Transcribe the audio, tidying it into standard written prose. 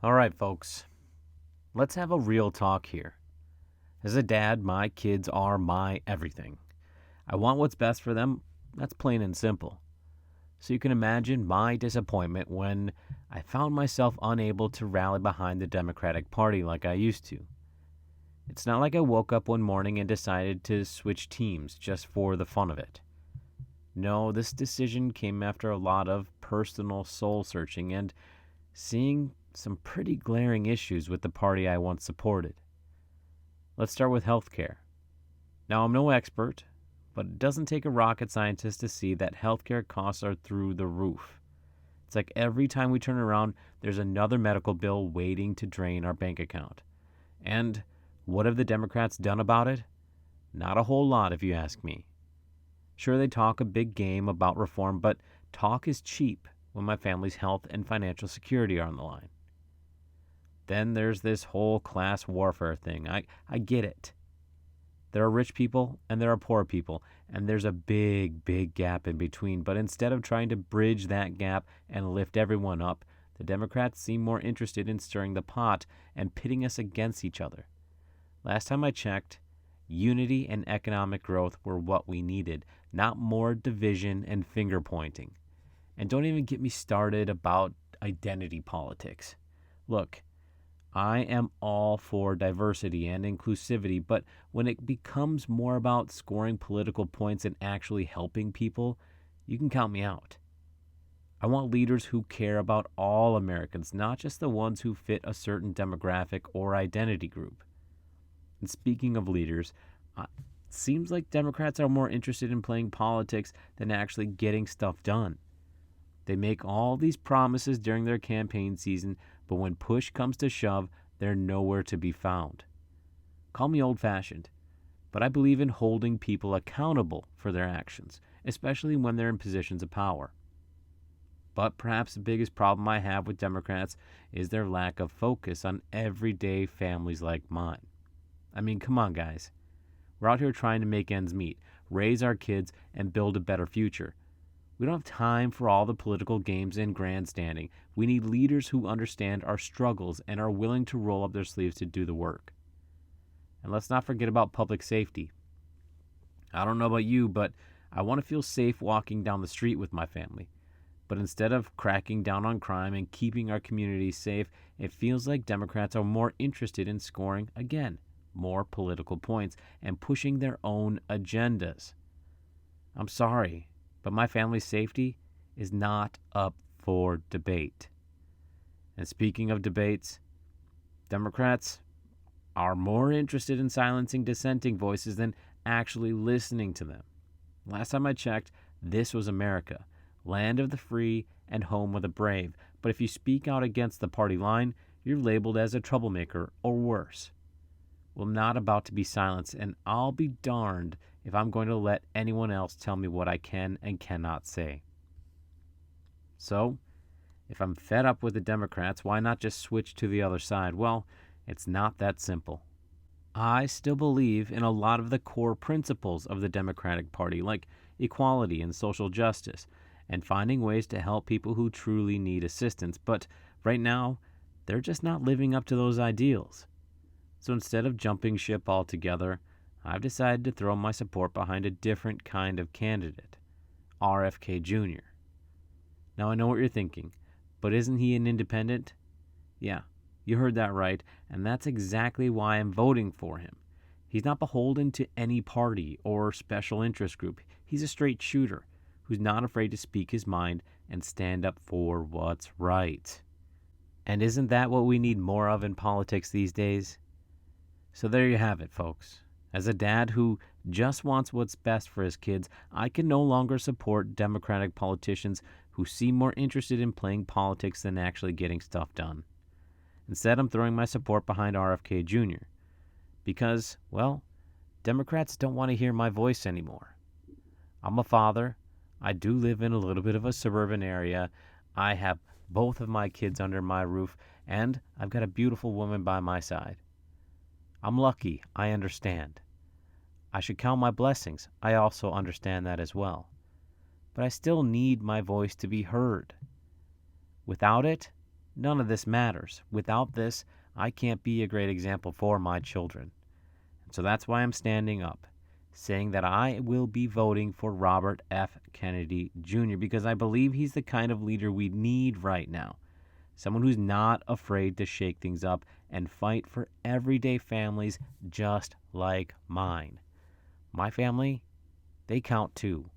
All right, folks, let's have a real talk here. As a dad, my kids are my everything. I want what's best for them. That's plain and simple. So you can imagine my disappointment when I found myself unable to rally behind the Democratic Party like I used to. It's not like I woke up one morning and decided to switch teams just for the fun of it. No, this decision came after a lot of personal soul searching and seeing some pretty glaring issues with the party I once supported. Let's start with healthcare. Now, I'm no expert, but it doesn't take a rocket scientist to see that healthcare costs are through the roof. It's like every time we turn around, there's another medical bill waiting to drain our bank account. And what have the Democrats done about it? Not a whole lot, if you ask me. Sure, they talk a big game about reform, but talk is cheap when my family's health and financial security are on the line. Then there's this whole class warfare thing. I get it. There are rich people and there are poor people, and there's a big, big gap in between. But instead of trying to bridge that gap and lift everyone up, the Democrats seem more interested in stirring the pot and pitting us against each other. Last time I checked, unity and economic growth were what we needed, not more division and finger pointing. And don't even get me started about identity politics. Look, I am all for diversity and inclusivity, but when it becomes more about scoring political points and actually helping people, you can count me out. I want leaders who care about all Americans, not just the ones who fit a certain demographic or identity group. And speaking of leaders, it seems like Democrats are more interested in playing politics than actually getting stuff done. They make all these promises during their campaign season, but when push comes to shove, they're nowhere to be found. Call me old-fashioned, but I believe in holding people accountable for their actions, especially when they're in positions of power. But perhaps the biggest problem I have with Democrats is their lack of focus on everyday families like mine. I mean, come on, guys. We're out here trying to make ends meet, raise our kids, and build a better future. We don't have time for all the political games and grandstanding. We need leaders who understand our struggles and are willing to roll up their sleeves to do the work. And let's not forget about public safety. I don't know about you, but I want to feel safe walking down the street with my family. But instead of cracking down on crime and keeping our communities safe, it feels like Democrats are more interested in scoring, again, more political points and pushing their own agendas. I'm sorry, but my family's safety is not up for debate. And speaking of debates, Democrats are more interested in silencing dissenting voices than actually listening to them. Last time I checked, this was America, land of the free and home of the brave. But if you speak out against the party line, you're labeled as a troublemaker or worse. Well, I'm not about to be silenced, and I'll be darned if I'm going to let anyone else tell me what I can and cannot say. So, if I'm fed up with the Democrats, why not just switch to the other side? Well, it's not that simple. I still believe in a lot of the core principles of the Democratic Party, like equality and social justice, and finding ways to help people who truly need assistance. But right now, they're just not living up to those ideals. So instead of jumping ship altogether, I've decided to throw my support behind a different kind of candidate, RFK Jr. Now I know what you're thinking, but isn't he an independent? Yeah, you heard that right, and that's exactly why I'm voting for him. He's not beholden to any party or special interest group. He's a straight shooter who's not afraid to speak his mind and stand up for what's right. And isn't that what we need more of in politics these days? So there you have it, folks. As a dad who just wants what's best for his kids, I can no longer support Democratic politicians who seem more interested in playing politics than actually getting stuff done. Instead, I'm throwing my support behind RFK Jr. Because, well, Democrats don't want to hear my voice anymore. I'm a father. I do live in a little bit of a suburban area. I have both of my kids under my roof, and I've got a beautiful woman by my side. I'm lucky, I understand. I should count my blessings. I also understand that as well. But I still need my voice to be heard. Without it, None of this matters. Without this, I can't be a great example for my children. So that's why I'm standing up, saying that I will be voting for Robert F. Kennedy Jr. because I believe he's the kind of leader we need right now. Someone who's not afraid to shake things up and fight for everyday families just like mine. My family, they count too.